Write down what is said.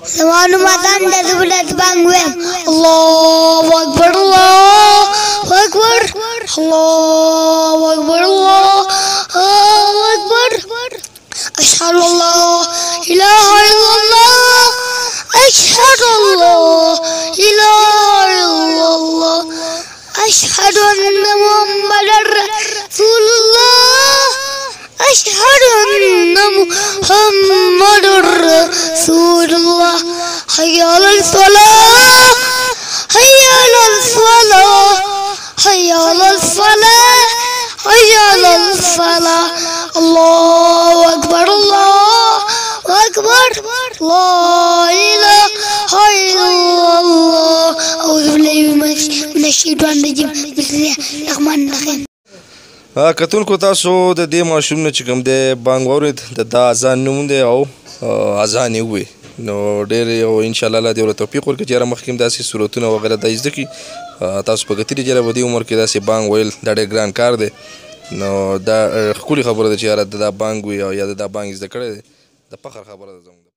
زما نوم اذان ده زه به درته بانګ ویم الله اکبر الله اکبر الله اکبر الله اکبر اشهد ان لا اله الا الله اشهد ان لا اله الا الله اشهد ان محمدا رسول الله اشهد ان محمد رسول الله حي على الصلاه حي على الصلاه حي على الصلاه حي على الصلاه الله اكبر الله اكبر لا اله الا الله اعوذ بالله من الشيطان الرجيم بسم الله الرحمن الرحيم. کتونکو تاسو د دې ماشوم نه چې کوم دی بانګ واورېد د دا اذان نوم دی او اذان یې ووی نو ډېر یو انشاءالله الله دې ورته توفیق ورکړي چې هره مخکې هم داسې صورتونه وغیره دا زده کړي تاسو په کتلي چې په دې عمر کې داسې بانګ ویل دا ډېر ګران کار دی نو دا ښکلې خبره ده چې یاره د دا بانګ وي او یا د دا بانګ زده کړی دی د فخر خبره ده زموږ